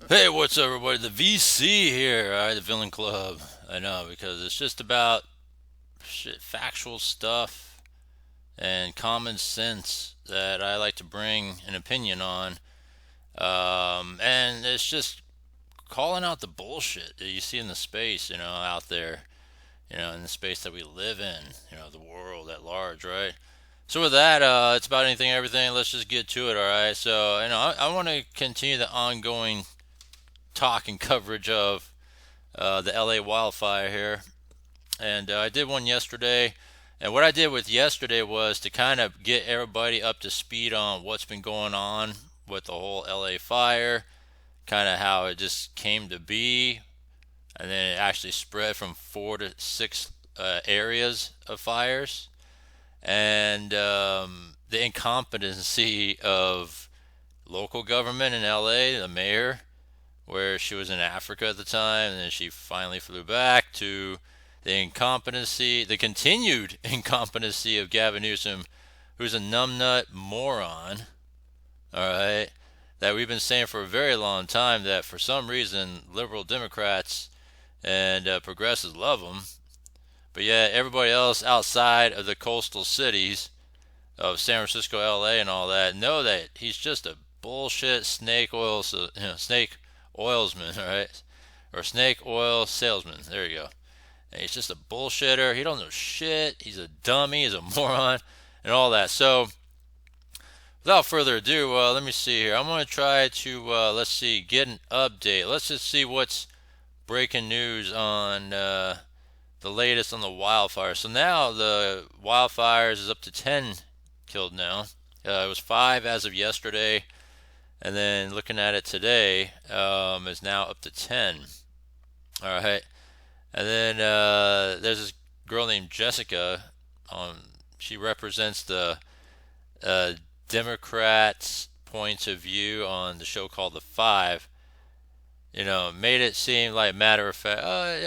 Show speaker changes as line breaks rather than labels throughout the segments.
Hey, what's up, everybody? The VC here, all right, the Villain Club. I know, because it's just about shit, factual stuff and common sense that I like to bring an opinion on. And it's just calling out the bullshit that you see in the space, out there, in the space that we live in, the world at large, right? So with that, it's about anything, everything. Let's just get to it, all right? So, I want to continue the ongoing talk and coverage of the LA wildfire here. And I did one yesterday. And what I did with yesterday was to kind of get everybody up to speed on what's been going on with the whole LA fire, kind of how it just came to be. And then it actually spread from 4 to 6 areas of fires. And the incompetency of local government in LA, the mayor, where she was in Africa at the time, and then she finally flew back, to the continued incompetency of Gavin Newsom, who's a numbnut moron, all right, that we've been saying for a very long time that for some reason liberal Democrats and progressives love him, but yet everybody else outside of the coastal cities of San Francisco, LA, and all that know that he's just a bullshit snake oilsman, all right, or snake oil salesman. There you go. And he's just a bullshitter. He don't know shit. He's a dummy. He's a moron, and all that. So, without further ado, let me see here. I'm going to try to get an update. Let's just see what's breaking news on the latest on the wildfire. So now the wildfires is up to 10 killed now. It was 5 as of yesterday. And then looking at it today, is now up to 10. All right. And then there's this girl named Jessica. She represents the Democrats' point of view on the show called The Five. Made it seem like matter of fact,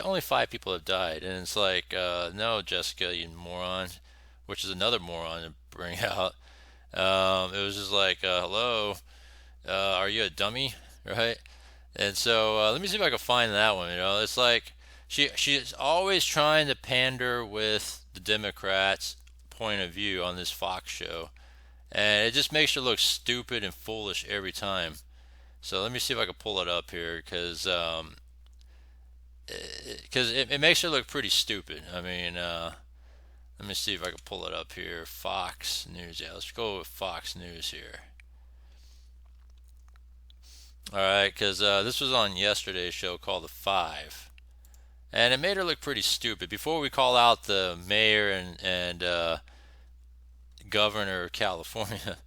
only 5 people have died. And it's like, no, Jessica, you moron, which is another moron to bring out. It was just like, hello. Are you a dummy, right? And so let me see if I can find that one. It's like she's always trying to pander with the Democrats' point of view on this Fox show, and it just makes her look stupid and foolish every time. So let me see if I can pull it up here, because it makes her look pretty stupid. I mean, let me see if I can pull it up here. Fox News. Yeah, let's go with Fox News here. All right, because this was on yesterday's show called The Five, and it made her look pretty stupid. Before we call out the mayor and governor of California,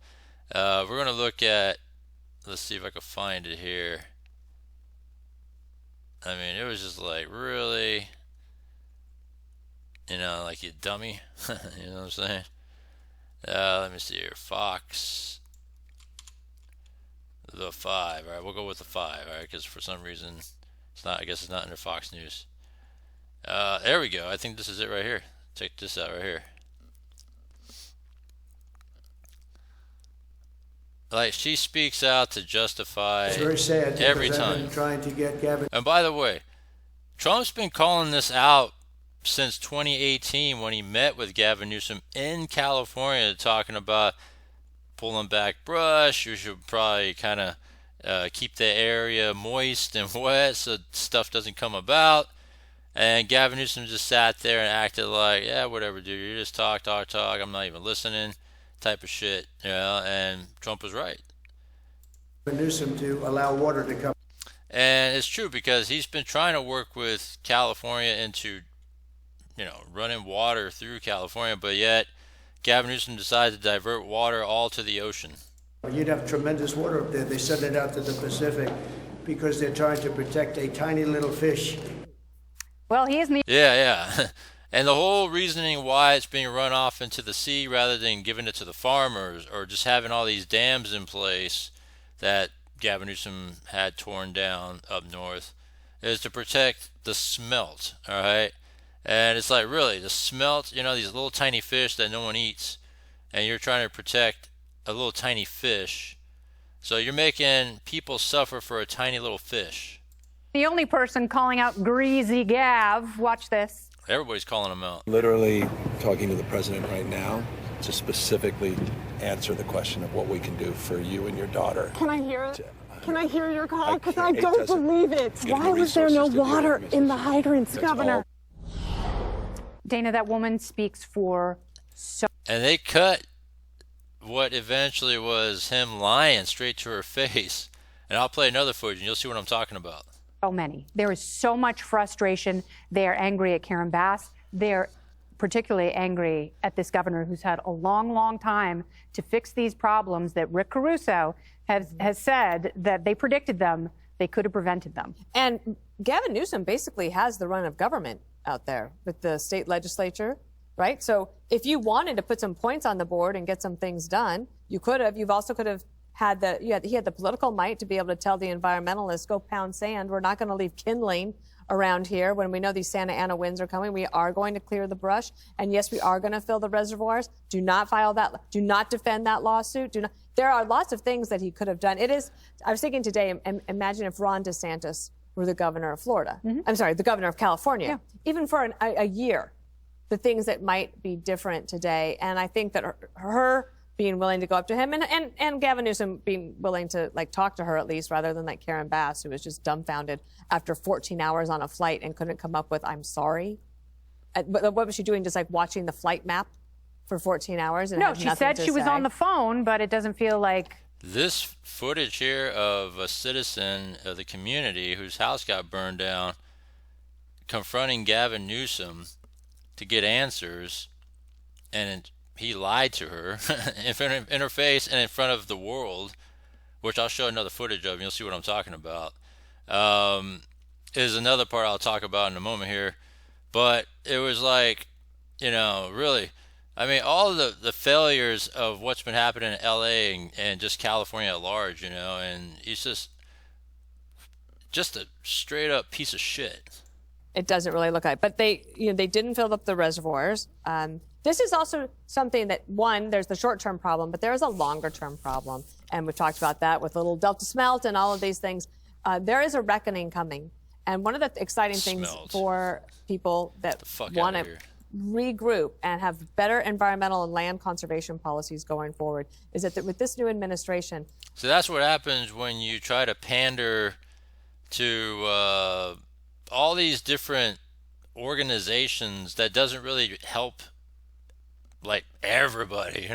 we're going to look at, let's see if I can find it here. I mean, it was just like, really? Like, you dummy? You know what I'm saying? Let me see here. Fox. The Five. All right, we'll go with The Five. All right, because for some reason it's not. I guess it's not under Fox News. There we go. I think this is it right here. Check this out right here. Like, she speaks out to justify.
It's very sad
every
because I've
time.
been trying to get Gavin.
And by the way, Trump's been calling this out since 2018 when he met with Gavin Newsom in California, talking about pulling back brush. You should probably kind of keep the area moist and wet so stuff doesn't come about. And Gavin Newsom just sat there and acted like, yeah, whatever, dude. You just talk. I'm not even listening, type of shit. And Trump was right.
Newsom to allow water to come.
And it's true, because he's been trying to work with California into, running water through California, but yet Gavin Newsom decided to divert water all to the ocean.
You'd have tremendous water up there. They send it out to the Pacific because they're trying to protect a tiny little fish.
Well, he is me.
Yeah. And the whole reasoning why it's being run off into the sea rather than giving it to the farmers, or just having all these dams in place that Gavin Newsom had torn down up north, is to protect the smelt, all right? And it's like, really, the smelt, these little tiny fish that no one eats, and you're trying to protect a little tiny fish So you're making people suffer for a tiny little fish.
The only person calling out Greasy Gav. Watch this.
Everybody's calling him out.
Literally talking to the president right now to specifically answer the question of what we can do for you and your daughter.
Can I hear it? Can I hear your call? Because I
it
don't
doesn't
believe it.
give
Why
me
was there no
resources to deal with
water
Mrs.
in the hydrants,
That's
Governor?
Dana, that woman speaks for so
And they cut what eventually was him lying straight to her face. And I'll play another footage and you'll see what I'm talking about.
many. There is so much frustration. They are angry at Karen Bass. They're particularly angry at this governor who's had a long, long time to fix these problems that Rick Caruso has said that they predicted them. They could have prevented them.
And Gavin Newsom basically has the run of government out there with the state legislature, right? So if you wanted to put some points on the board and get some things done, you could have. You've also could have had he had the political might to be able to tell the environmentalists, go pound sand. We're not going to leave kindling around here when we know these Santa Ana winds are coming. We are going to clear the brush. And yes, we are going to fill the reservoirs. Do not file that. Do not defend that lawsuit. Do not. There are lots of things that he could have done. I was thinking today, imagine if Ron DeSantis were the governor of Florida. Mm-hmm. I'm sorry, the governor of California. Yeah. Even for a year, the things that might be different today. And I think that her being willing to go up to him and Gavin Newsom being willing to talk to her at least, rather than Karen Bass, who was just dumbfounded after 14 hours on a flight and couldn't come up with, I'm sorry. But what was she doing? Just watching the flight map for 14 hours? And
no, she said she was on the phone, but it doesn't feel like.
This footage here of a citizen of the community whose house got burned down confronting Gavin Newsom to get answers, and he lied to her in her face and in front of the world, which I'll show another footage of, and you'll see what I'm talking about, is another part I'll talk about in a moment here. But it was really, I mean, all the failures of what's been happening in LA and just California at large, and he's just a straight up piece of shit.
It doesn't really look like, but they didn't fill up the reservoirs. This is also something that, one, there's the short-term problem, but there is a longer-term problem. And we've talked about that with little Delta Smelt and all of these things. There is a reckoning coming. And one of the exciting things for people that want to regroup and have better environmental and land conservation policies going forward is that with this new administration.
So that's what happens when you try to pander to all these different organizations that doesn't really help everybody,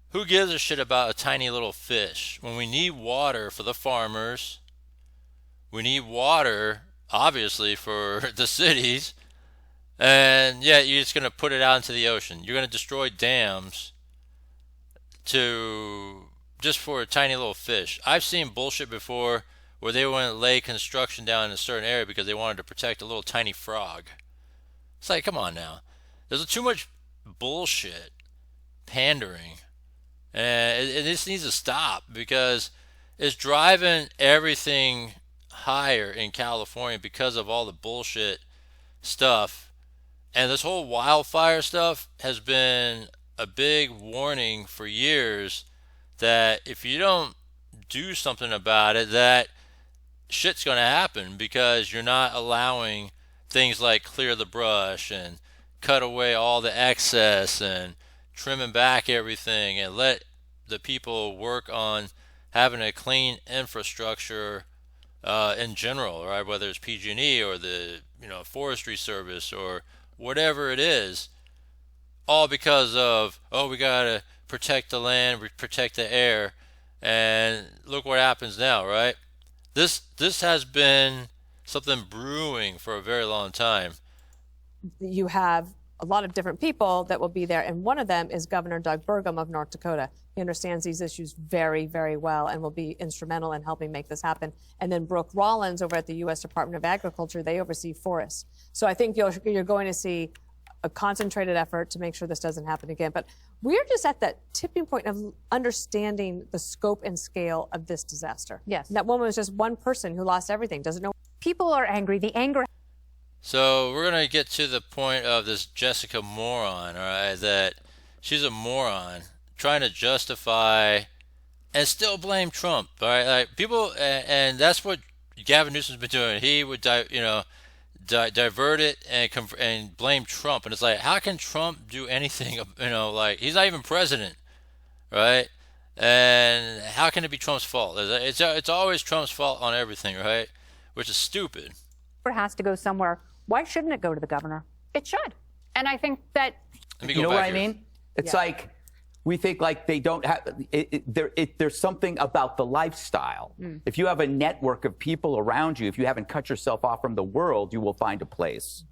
who gives a shit about a tiny little fish when we need water for the farmers? We need water, obviously, for the cities. And yeah, you're just going to put it out into the ocean. You're going to destroy dams just for a tiny little fish. I've seen bullshit before where they want to lay construction down in a certain area because they wanted to protect a little tiny frog. It's like, come on now. There's too much bullshit, pandering, and this needs to stop because it's driving everything higher in California because of all the bullshit stuff. And this whole wildfire stuff has been a big warning for years that if you don't do something about it, that shit's going to happen because you're not allowing things like clear the brush and cut away all the excess and trimming back everything and let the people work on having a clean infrastructure in general, right? Whether it's PG&E or the forestry service or whatever it is, all because of we gotta protect the land, protect the air, and look what happens now, right? This has been something brewing for a very long time.
You have a lot of different people that will be there, and one of them is Governor Doug Burgum of North Dakota. He understands these issues very, very well and will be instrumental in helping make this happen. And then Brooke Rollins over at the U.S. Department of Agriculture, they oversee forests. So I think you're going to see a concentrated effort to make sure this doesn't happen again. But we're just at that tipping point of understanding the scope and scale of this disaster.
Yes.
And that woman was just one person who lost everything, doesn't know.
People are angry. The anger.
So we're going to get to the point of this Jessica moron, all right, that she's a moron trying to justify and still blame Trump. Right? Like people, and that's what Gavin Newsom's been doing. He would, divert it and blame Trump, and it's like, how can Trump do anything? Like he's not even president, right? And how can it be Trump's fault? It's always Trump's fault on everything, right? Which is stupid.
It has to go somewhere. Why shouldn't it go to the governor? It should. And I think that.
Let me
You
go
know
back
what I
here.
mean? It's like we think like they don't have. There's something about the lifestyle. If you have a network of people around you, if you haven't cut yourself off from the world, you will find a place.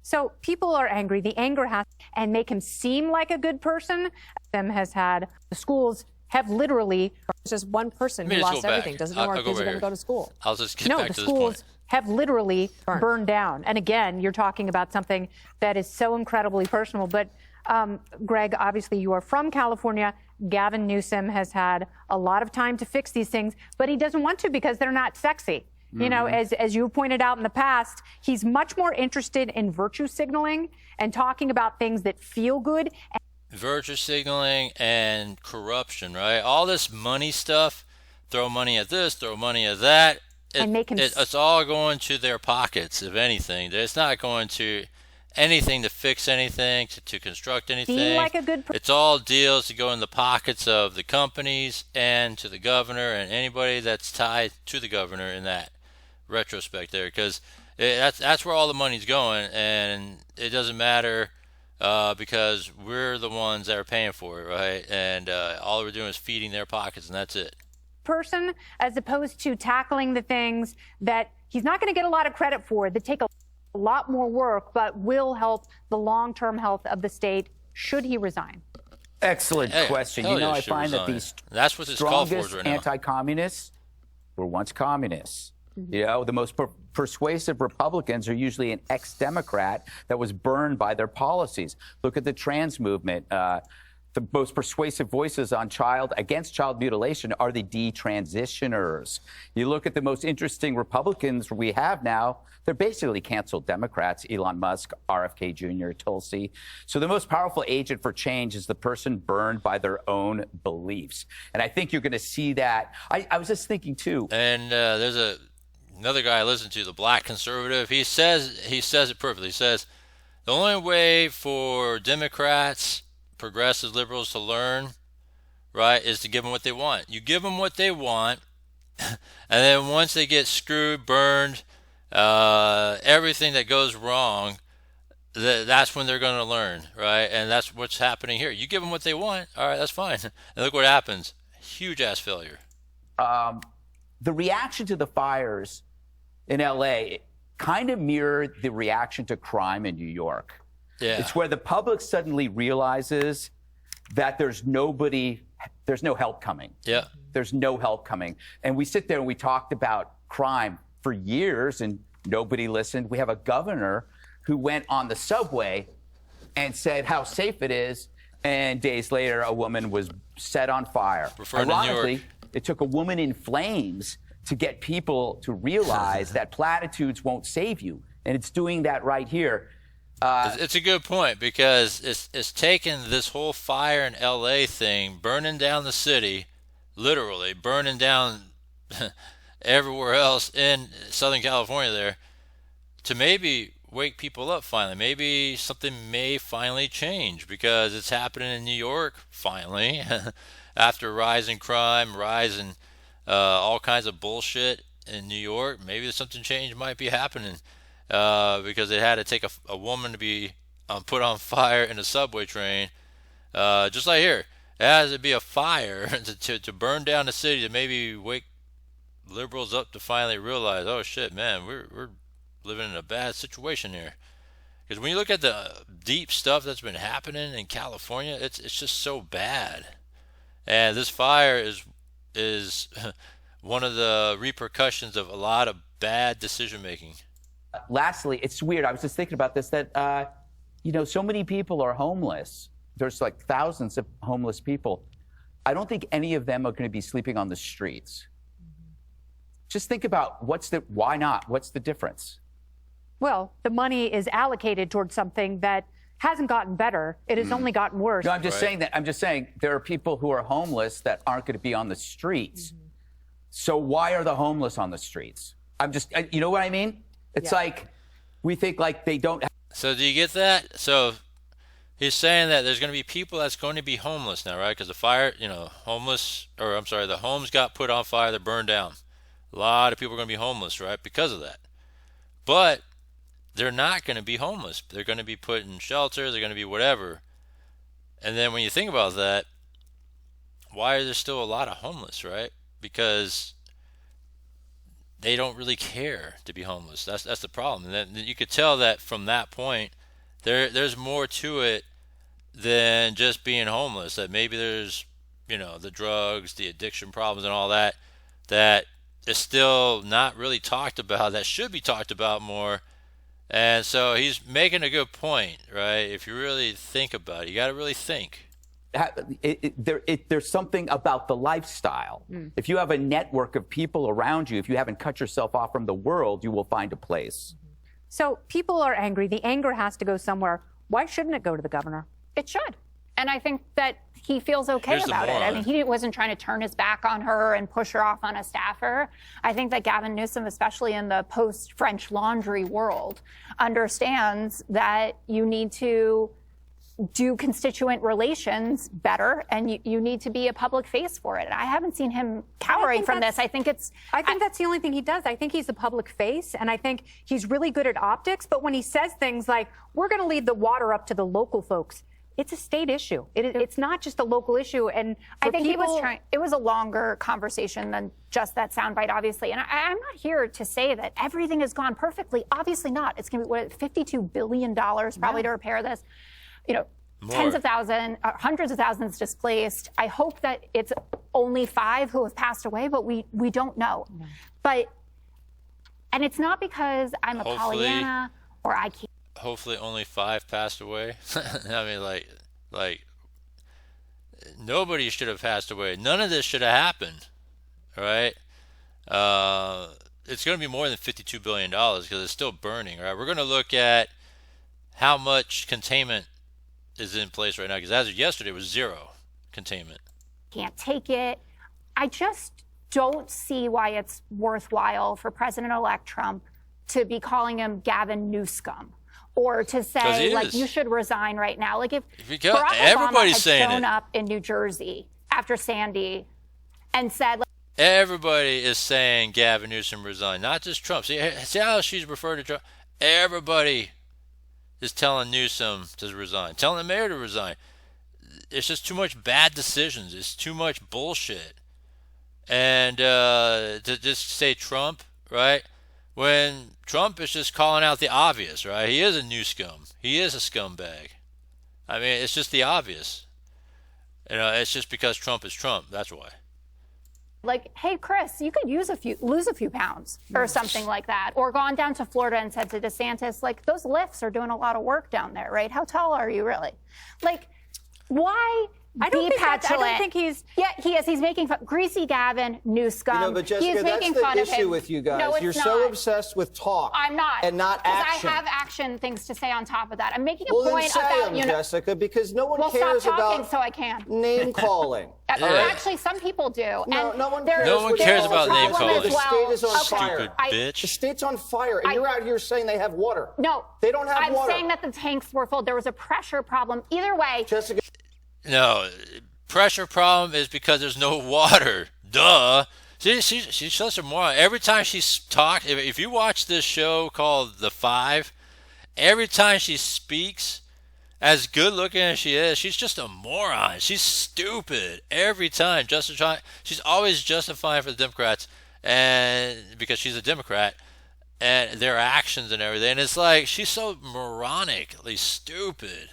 So people are angry. The anger has and make him seem like a good person. The schools have literally.
It's just one person
Let me
who
just
lost
go back.
everything. Doesn't know where
I'll go
kids are
over
going to
here.
go to school.
I'll just get
No,
back
the
to this
schools
point.
have literally burned down. And again, you're talking about something that is so incredibly personal. But Greg, obviously you are from California. Gavin Newsom has had a lot of time to fix these things, but he doesn't want to because they're not sexy. You know, as you pointed out in the past, he's much more interested in virtue signaling and talking about things that feel good.
Virtue signaling and corruption, right? All this money stuff, throw money at this, throw money at that.
And make him
It's all going to their pockets, if anything. It's not going to anything to fix anything, to construct anything.
like a good
It's all deals to go in the pockets of the companies and to the governor and anybody that's tied to the governor in that retrospect there, because that's where all the money's going, and it doesn't matter because we're the ones that are paying for it, right? And all we're doing is feeding their pockets, and that's it.
person, as opposed to tackling the things that he's not going to get a lot of credit for, that take a lot more work, but will help the long-term health of the state, should he resign?
Excellent
Hey,
question.
hell
You know,
yeah,
I
should
find that
resign.
these
That's what this call for is
strongest
right now.
anti-communists were once communists. You know, the most persuasive Republicans are usually an ex-Democrat that was burned by their policies. Look at the trans movement. The most persuasive voices on against child mutilation are the detransitioners. You look at the most interesting Republicans we have now, they're basically canceled Democrats, Elon Musk, RFK Jr., Tulsi. So the most powerful agent for change is the person burned by their own beliefs. And I think you're going to see that. I was just thinking, too.
And there's another guy I listen to, the black conservative. He says it perfectly. He says the only way for Democrats, progressive liberals to learn, right, is to give them what they want. You give them what they want, and then once they get screwed, burned, everything that goes wrong, that's when they're going to learn, right? And that's what's happening here. You give them what they want, all right, that's fine. And look what happens. Huge ass failure.
The reaction to the fires in L.A. kind of mirrored the reaction to crime in New York.
Yeah.
It's where the public suddenly realizes that there's no help coming.
Yeah.
There's no help coming. And we sit there and we talked about crime for years and nobody listened. We have a governor who went on the subway and said how safe it is. And days later, a woman was set on fire.
Referring to New York.
Ironically, it took a woman in flames to get people to realize that platitudes won't save you. And it's doing that right here.
It's a good point, because it's taken this whole fire in L.A. thing, burning down the city, literally burning down everywhere else in Southern California there, to maybe wake people up finally. Maybe something may finally change, because it's happening in New York finally after rising crime, rising all kinds of bullshit in New York. Maybe something change might be happening. Because they had to take a woman to be put on fire in a subway train. Just like here, it has to be a fire to burn down the city, to maybe wake liberals up to finally realize, oh shit, man, we're living in a bad situation here. Because when you look at the deep stuff that's been happening in California, it's just so bad. And this fire is one of the repercussions of a lot of bad decision making.
Lastly, it's weird. I was just thinking about this, that, so many people are homeless. There's like thousands of homeless people. I don't think any of them are going to be sleeping on the streets. Just think about why not? What's the difference?
Well, the money is allocated towards something that hasn't gotten better. It has only gotten worse.
No, I'm just saying that. I'm just saying there are people who are homeless that aren't going to be on the streets. So why are the homeless on the streets? You know what I mean? It's like we think like they don't.
So do you get that? So he's saying that there's going to be people that's going to be homeless now, right? Because the fire, the homes got put on fire, they're burned down. A lot of people are going to be homeless, right? Because of that. But they're not going to be homeless. They're going to be put in shelter. They're going to be whatever. And then when you think about that, why are there still a lot of homeless, right? Because they don't really care to be homeless. That's the problem. And then you could tell that from that point, there's more to it than just being homeless. That maybe there's, the drugs, the addiction problems and all that is still not really talked about, that should be talked about more. And so he's making a good point, right? If you really think about it, you got to really think.
There's something about the lifestyle. If you have a network of people around you, if you haven't cut yourself off from the world, you will find a place.
So people are angry. The anger has to go somewhere. Why shouldn't it go to the governor?
It should. And I think that he feels okay about it. I mean, he wasn't trying to turn his back on her and push her off on a staffer. I think that Gavin Newsom, especially in the post-French Laundry world, understands that you need to do constituent relations better, and you need to be a public face for it. And I haven't seen him cowering from this. I think that's
the only thing he does. I think he's a public face, and I think he's really good at optics. But when he says things like, we're going to leave the water up to the local folks, it's a state issue. It's not just a local issue. And
I think it was a longer conversation than just that soundbite, obviously. And I'm not here to say that everything has gone perfectly. Obviously not. It's going to be $52 billion probably to repair this. Tens of thousands, hundreds of thousands displaced. I hope that it's only 5 who have passed away, but we don't know. And it's not because I'm a Pollyanna or I can't.
Hopefully only 5 passed away. I mean, like nobody should have passed away. None of this should have happened, all right? It's going to be more than $52 billion because it's still burning, right? We're going to look at how much containment is in place right now, because as of yesterday, it was 0 containment.
Can't take it. I just don't see why it's worthwhile for President-elect Trump to be calling him Gavin Newsom, or to say, like, you should resign right now. Like, if Barack Obama had shown up in New Jersey after Sandy and said, like,
everybody is saying Gavin Newsom resign, not just Trump. See how she's referred to Trump? Everybody is telling Newsom to resign, telling the mayor to resign. It's just too much bad decisions. It's too much bullshit. And to just say Trump, right? When Trump is just calling out the obvious, right? He is a new scum. He is a scumbag. I mean, it's just the obvious. It's just because Trump is Trump. That's why.
Like, hey, Chris, you could lose a few pounds or something like that. Or gone down to Florida and said to DeSantis, like, those lifts are doing a lot of work down there, right? How tall are you really? Like, why
I don't think he's.
Yeah, he is. He's making fun. Greasy Gavin, new scum.
But Jessica, that's the issue with you guys.
No,
You're so obsessed with talk.
I'm not.
And not action.
I have action things to say on top of that. I'm making a
point
then say
about, Jessica, because no one cares
stop talking
about
so I can.
Name calling.
Actually, some people do.
No, no one cares.
No one cares about name calling.
The state is on fire.
Stupid bitch.
The state's on fire, and you're out here saying they have water.
No.
They don't have water.
I'm saying that the tanks were full. There was a pressure problem. Either way.
Jessica.
No. Pressure problem is because there's no water. Duh. She's such a moron. Every time she talks, if you watch this show called The Five, every time she speaks, as good looking as she is, she's just a moron. She's stupid every time. She's always justifying for the Democrats, and because she's a Democrat, and their actions and everything. And it's like she's so moronically stupid.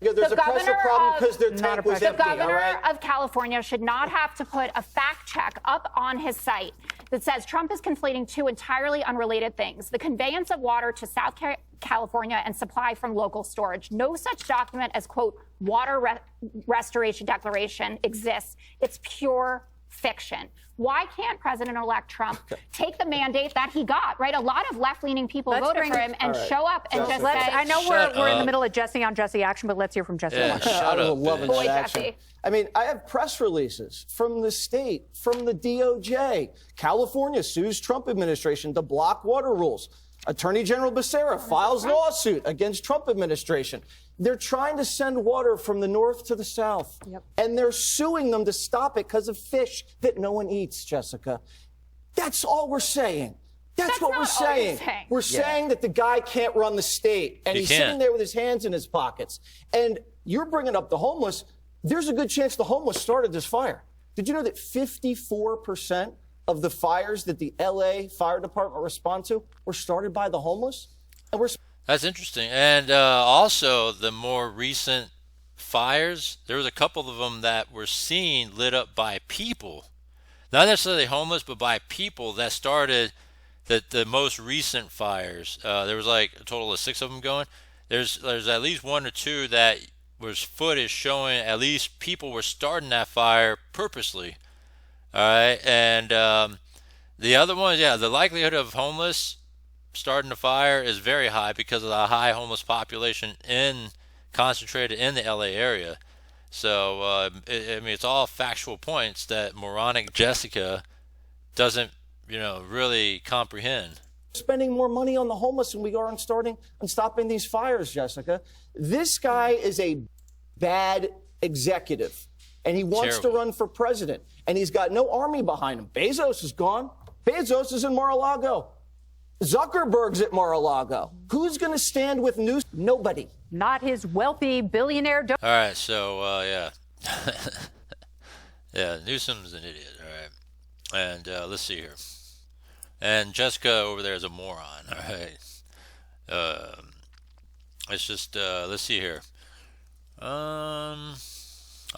Yeah, there's a pressure problem because their tank was empty.
The governor of California should not have to put a fact check up on his site that says Trump is conflating 2 entirely unrelated things: the conveyance of water to South California and supply from local storage. No such document as, quote, water restoration declaration exists. It's pure fiction. Why can't President-elect Trump take the mandate that he got, right? A lot of left-leaning people voted for him and show up and just say,
I know we're in the middle of Jesse on Jesse action, but let's hear from Jesse.
Yeah, shut up,
Boy, Jesse.
I mean, I have press releases from the state, from the DOJ. California sues Trump administration to block water rules. Attorney General Becerra files lawsuit against Trump administration. They're trying to send water from the north to the south. And they're suing them to stop it because of fish that no one eats, Jessica. That's all we're saying. That's what we're saying. We're saying that the guy can't run the state. And he's sitting there with his hands in his pockets. And you're bringing up the homeless. There's a good chance the homeless started this fire. Did you know that 54% of the fires that the LA Fire Department respond to were started by the homeless? And
That's interesting. And also, the more recent fires, there was a couple of them that were seen lit up by people. Not necessarily homeless, but by people that started the most recent fires. There was like a total of 6 of them going. There's at least 1 or 2 that was footage showing at least people were starting that fire purposely. All right. And the other ones, yeah, the likelihood of homeless starting a fire is very high because of the high homeless population concentrated in the LA area. So I mean, it's all factual points that moronic Jessica doesn't, really comprehend.
Spending more money on the homeless than we are on stopping these fires, Jessica. This guy is a bad executive, and he wants to run for president, and he's got no army behind him. Bezos is gone. Bezos is in Mar-a-Lago. Zuckerberg's at Mar-a-Lago. Who's going to stand with Newsom? Nobody.
Not his wealthy billionaire.
All right, so, yeah. Yeah, Newsom's an idiot, all right. And let's see here. And Jessica over there is a moron, all right. It's just, let's see here. I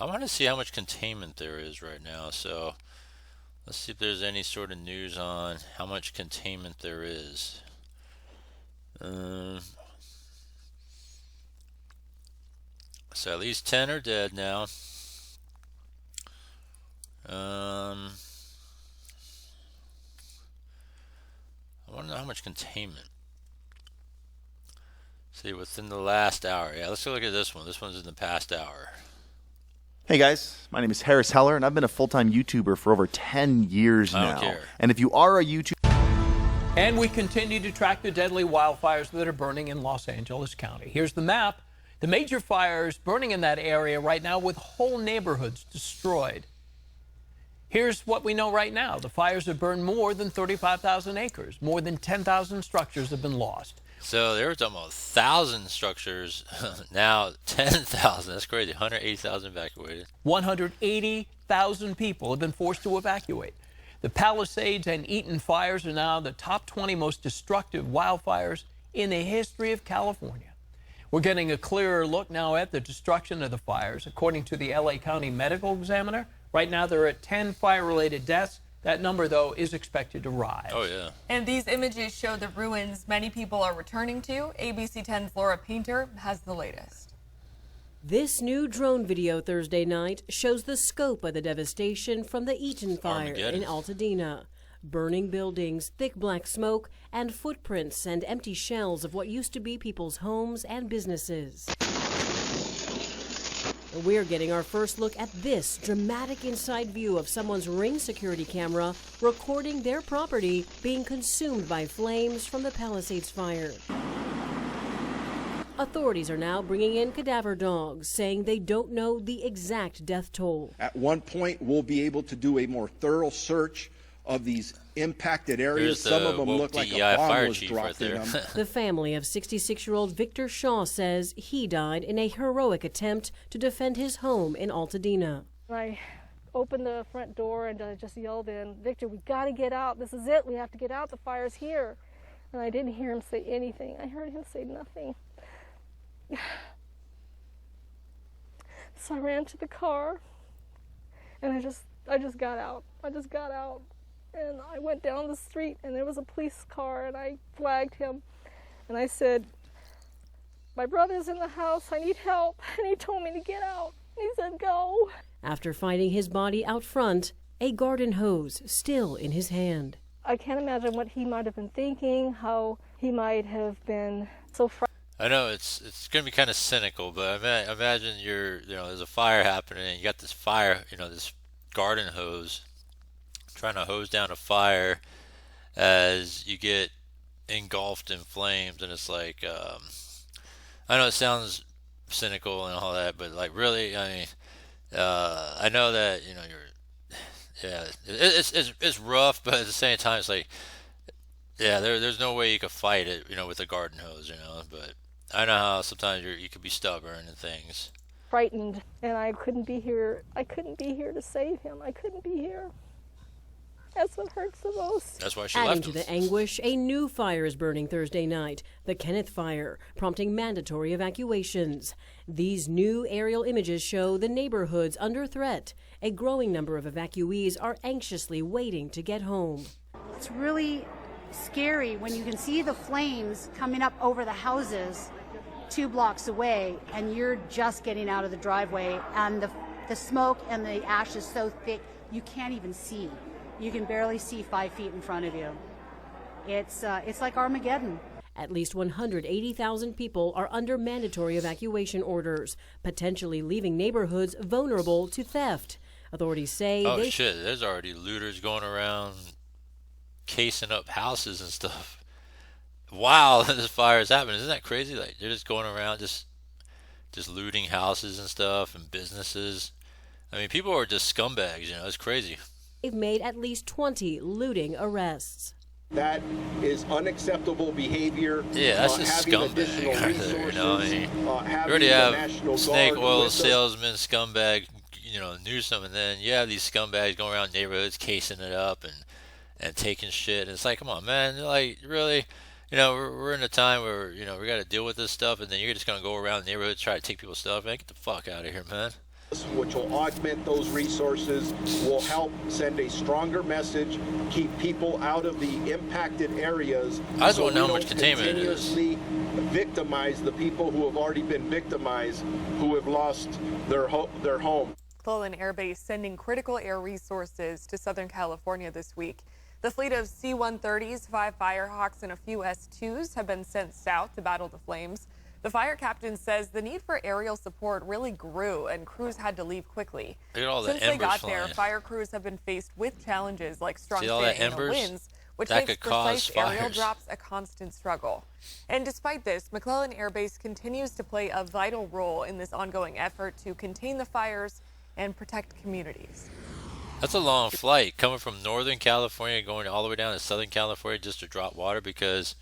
want to see how much containment there is right now, so let's see if there's any sort of news on how much containment there is. So at least 10 are dead now. I want to know how much containment. See, within the last hour. Yeah, let's go look at this one. This one's in the past hour.
Hey guys, my name is Harris Heller, and I've been a full-time YouTuber for over 10 years now.
I don't care.
And if you are a YouTuber...
And we continue to track the deadly wildfires that are burning in Los Angeles County. Here's the map. The major fires burning in that area right now with whole neighborhoods destroyed. Here's what we know right now. The fires have burned more than 35,000 acres. More than 10,000 structures have been lost.
So they were talking about 1,000 structures, now 10,000. That's crazy. 180,000 evacuated.
180,000 people have been forced to evacuate. The Palisades and Eaton fires are now the top 20 most destructive wildfires in the history of California. We're getting a clearer look now at the destruction of the fires. According to the LA County Medical Examiner, right now there are at 10 fire-related deaths. That number, though, is expected to rise.
Oh, yeah.
And these images show the ruins many people are returning to. ABC 10's Laura Painter has the latest.
This new drone video Thursday night shows the scope of the devastation from the Eaton fire in Altadena. Burning buildings, thick black smoke, and footprints and empty shells of what used to be people's homes and businesses. We're getting our first look at this dramatic inside view of someone's Ring security camera recording their property being consumed by flames from the Palisades fire. Authorities are now bringing in cadaver dogs, saying they don't know the exact death toll.
At one point, we'll be able to do a more thorough search of these impacted areas. Some of them look like a bomb was dropped in them.
The family of 66-year-old Victor Shaw says he died in a heroic attempt to defend his home in Altadena.
I opened the front door and I just yelled in, "Victor, we got to get out. This is it. We have to get out. The fire's here." And I didn't hear him say anything. I heard him say nothing. So I ran to the car and I just got out. I just got out. And I went down the street and there was a police car and I flagged him and I said, "My brother's in the house, I need help." And he told me to get out. He said, "Go."
After finding his body out front, a garden hose still in his hand.
I can't imagine what he might have been thinking, how he might have been so frightened.
I know it's going to be kind of cynical, but imagine there's a fire happening and you got this fire, this garden hose trying to hose down a fire as you get engulfed in flames, and it's like, I know it sounds cynical and all that, but like really, I mean, I know that it's rough, but at the same time, it's like, yeah, there's no way you could fight it, with a garden hose, but I know how sometimes you could be stubborn and things.
Frightened, and I couldn't be here. I couldn't be here to save him. I couldn't be here. That's what hurts the most.
That's why she
Adding
left
to
him.
the anguish, a new fire is burning Thursday night, the Kenneth Fire, prompting mandatory evacuations. These new aerial images show the neighborhoods under threat. A growing number of evacuees are anxiously waiting to get home.
It's really scary when you can see the flames coming up over the houses 2 blocks away, and you're just getting out of the driveway, and the smoke and the ash is so thick you can't even see. You can barely see 5 feet in front of you. It's like Armageddon.
At least 180,000 people are under mandatory evacuation orders, potentially leaving neighborhoods vulnerable to theft. Authorities say
Oh shit, there's already looters going around casing up houses and stuff while this fire is happening. Isn't that crazy? Like, they're just going around just looting houses and stuff and businesses. I mean, people are just scumbags, it's crazy.
They've made at least 20 looting arrests.
That is unacceptable behavior.
Yeah, that's just scumbag right there, you already have snake oil salesman, scumbag, Newsom, and then you have these scumbags going around neighborhoods casing it up and taking shit. And it's like, come on, man, like, really? We're in a time where, we got to deal with this stuff, and then you're just going to go around the neighborhood, try to take people's stuff. Man, get the fuck out of here, man.
Which will augment those resources, will help send a stronger message, keep people out of the impacted areas.
I just want to know how much containment it is.
Continuously victimize the people who have already been victimized, who have lost their home.
McClellan Air Base sending critical air resources to Southern California this week. The fleet of C-130s, 5 Firehawks, and a few S-2s have been sent south to battle the flames. The fire captain says the need for aerial support really grew, and crews had to leave quickly.
Look at all
Since
the
they
embers
got
flying.
there, fire crews have been faced with challenges like strong
See all that
Santa Ana
embers?
winds, which
That
makes
could cause
precise aerial
fires.
drops a constant struggle. And despite this, McClellan Air Base continues to play a vital role in this ongoing effort to contain the fires and protect communities.
That's a long flight coming from Northern California going all the way down to Southern California just to drop water, because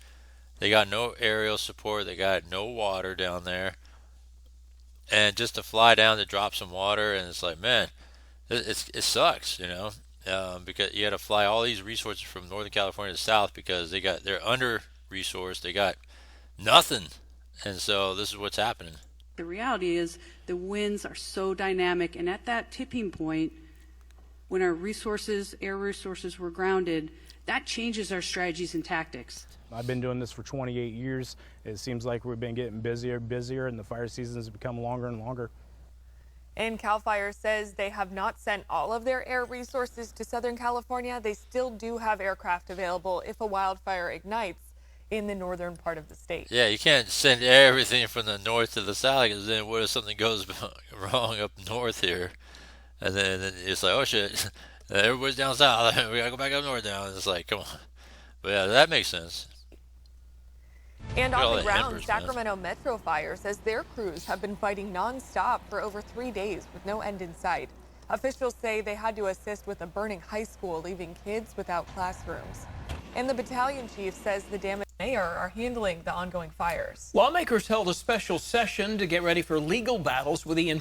they got no aerial support, they got no water down there, and just to fly down to drop some water. And it's like, man, it sucks, because you got to fly all these resources from Northern California to South because they're under resourced, they got nothing, and so this is what's happening.
The reality is the winds are so dynamic, and at that tipping point, when our air resources were grounded, that changes our strategies and tactics.
I've been doing this for 28 years. It seems like we've been getting busier and busier, and the fire seasons have become longer and longer.
And CAL FIRE says they have not sent all of their air resources to Southern California. They still do have aircraft available if a wildfire ignites in the northern part of the state.
Yeah, you can't send everything from the north to the south, because then what if something goes wrong up north here? And then it's like, oh shit, everybody's down south, we gotta go back up north now. And it's like, come on. But yeah, that makes sense.
And
Look at all
on the
the
ground,
embers, man.
Sacramento Metro Fire says their crews have been fighting nonstop for over 3 days with no end in sight. Officials say they had to assist with a burning high school, leaving kids without classrooms. And the battalion chief says the damaged mayor are handling the ongoing fires.
Lawmakers held a special session to get ready for legal battles with the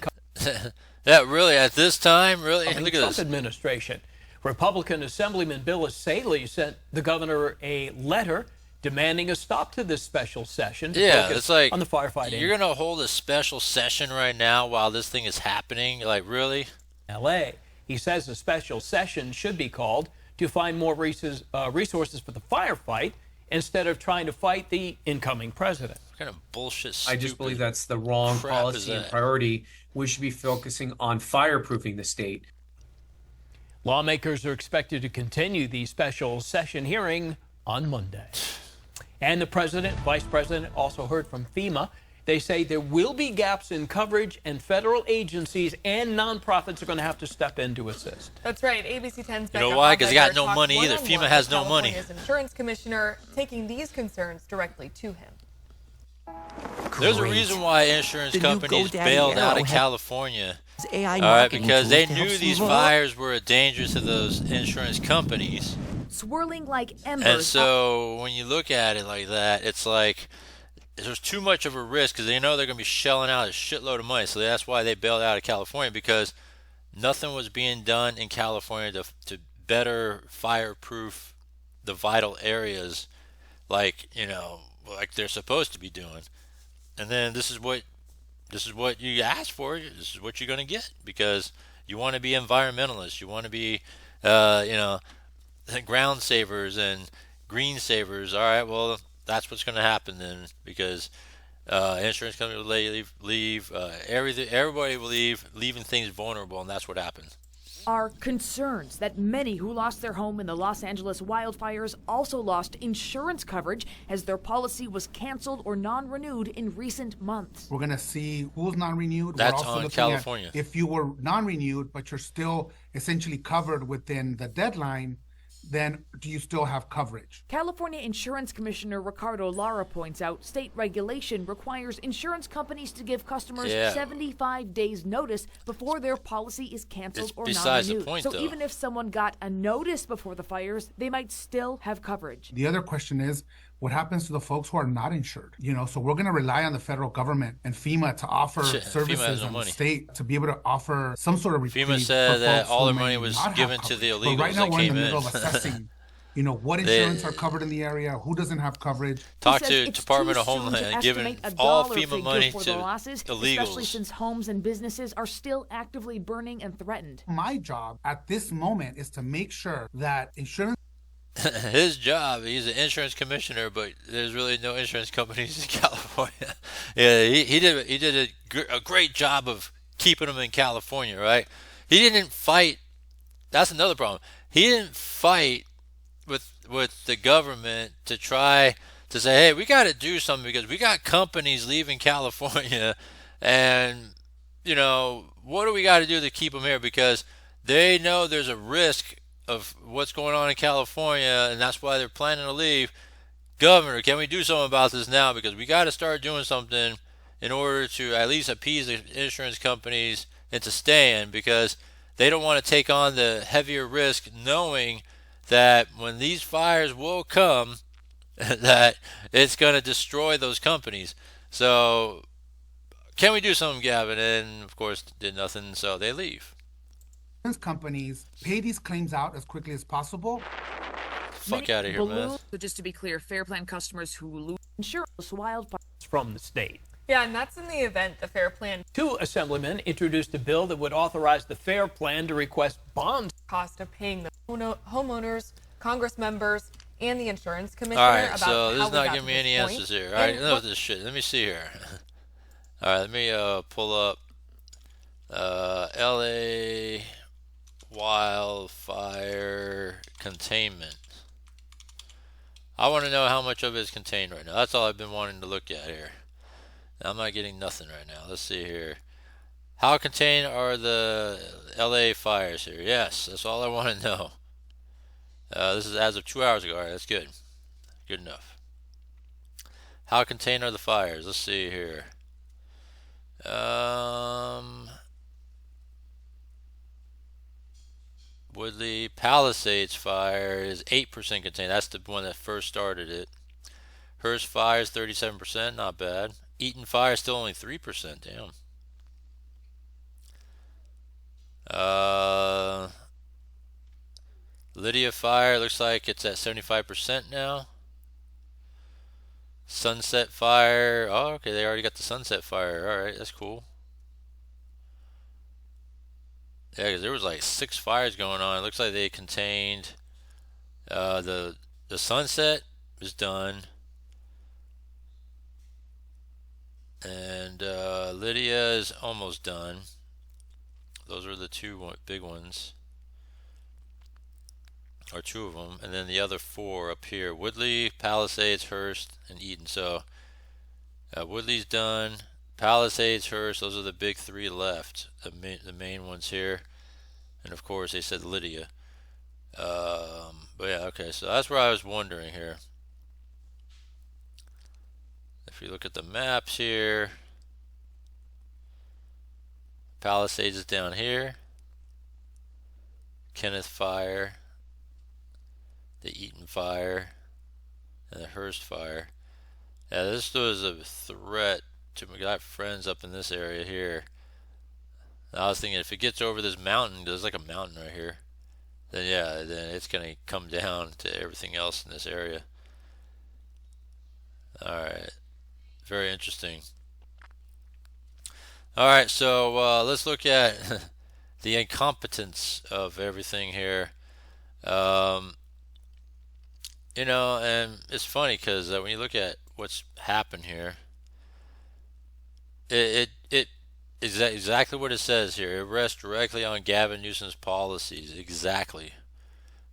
That really, at this time, really? Look at
Trump
this.
administration. Republican Assemblyman Bill Saley sent the governor a letter demanding a stop to this special session to
Yeah,
focus
it's like,
on the firefighting.
you're going to hold a special session right now while this thing is happening? Like, really?
L.A. He says a special session should be called to find more resources for the firefight instead of trying to fight the incoming president.
What kind of bullshit,
I just believe that's the wrong
crap
policy
is
and
that?
priority. We should be focusing on fireproofing the state.
Lawmakers are expected to continue the special session hearing on Monday. And the president, vice president also heard from FEMA. They say there will be gaps in coverage, and federal agencies and nonprofits are going to have to step in to assist.
That's right. ABC 10's
You know why? Because he got no money either. FEMA has no money.
California's insurance commissioner taking these concerns directly to him.
There's a reason why insurance companies bailed out of California. All right, because they knew these fires were a danger to those insurance companies.
Swirling like embers.
And so when you look at it like that, it's like there's too much of a risk because they know they're going to be shelling out a shitload of money. So that's why they bailed out of California, because nothing was being done in California to better fireproof the vital areas like they're supposed to be doing. And then this is what you ask for. This is what you're going to get, because you want to be environmentalists. You want to be, ground savers and green savers. All right, well, that's what's going to happen then, because insurance companies will leave everybody will leave, leaving things vulnerable, and that's what happens.
Are concerns that many who lost their home in the Los Angeles wildfires also lost insurance coverage as their policy was canceled or non-renewed in recent months.
We're going to see who's non-renewed.
That's
We're also
on
looking
California.
At if you were non-renewed, but you're still essentially covered within the deadline, then do you still have coverage?
California Insurance Commissioner Ricardo Lara points out state regulation requires insurance companies to give customers 75 days notice before their policy is canceled or non-renewed. So even if someone got a notice before the fires, they might still have coverage.
The other question is, what happens to the folks who are not insured? So we're going to rely on the federal government and FEMA to offer services and the state to be able to offer some sort of reprieve.
FEMA said that all their money was given to the illegals.
But right now
that
we're in
came
the middle of assessing, what insurance are covered in the area, who doesn't have coverage.
Talk to Department of Homeland, giving all FEMA money to
losses,
illegals.
Especially since homes and businesses are still actively burning and threatened.
My job at this moment is to make sure that insurance.
His job, he's an insurance commissioner, but there's really no insurance companies in California. Yeah, he did a great job of keeping them in California, right? He didn't fight. That's another problem. He didn't fight with the government to try to say, hey, we got to do something because we got companies leaving California, and what do we got to do to keep them here? Because they know there's a risk of what's going on in California, and that's why they're planning to leave. Governor, can we do something about this now? Because we got to start doing something in order to at least appease the insurance companies into staying, because they don't want to take on the heavier risk, knowing that when these fires will come, that it's going to destroy those companies. So can we do something, Gavin? And of course did nothing, so they leave.
Insurance companies pay these claims out as quickly as possible.
Fuck out of here, man.
So just to be clear, Fair Plan customers who lose insurance wildfires
from the state.
Yeah, and that's in the event the Fair Plan.
2 assemblymen introduced a bill that would authorize the Fair Plan to request bonds.
Cost of paying the homeowners, Congress members, and the insurance commissioner.
All right,
about
so this
how
is
we
not
got
giving
to
me any
this
answers
point.
here. All right,
And
enough of this shit. Let me see here. All right, let me pull up LA wildfire containment. I want to know how much of it is contained right now. That's all I've been wanting to look at here. I'm not getting nothing right now. Let's see here. How contained are the LA fires here? Yes, that's all I want to know. This is as of 2 hours ago. All right, that's good. Good enough. How contained are the fires? Let's see here. Woodley Palisades fire is 8% contained. That's the one that first started it. Hearst fire is 37%. Not bad. Eaton fire is still only 3%. Damn. Lydia fire looks like it's at 75% now. Sunset fire. Oh, okay. They already got the Sunset fire. All right. That's cool. Yeah, because there was like 6 fires going on. It looks like they contained the Sunset is done, and Lydia is almost done. Those are the 2 big ones. or 2 of them, and then the other 4 up here: Woodley, Palisades, Hearst, and Eaton. So Woodley's done. Palisades, Hearst, those are the big 3 left. The main ones here, and of course they said Lydia. But yeah, okay. So that's where I was wondering here. If you look at the maps here, Palisades is down here. Kenneth Fire, the Eaton Fire, and the Hearst Fire. Yeah, this was a threat to me. I have friends up in this area here. I was thinking if it gets over this mountain, there's like a mountain right here, then yeah, then it's going to come down to everything else in this area. Alright, very interesting. Alright, so let's look at the incompetence of everything here. You know, and it's funny because when you look at what's happened here, it is exactly what it says here. It rests directly on Gavin Newsom's policies, exactly.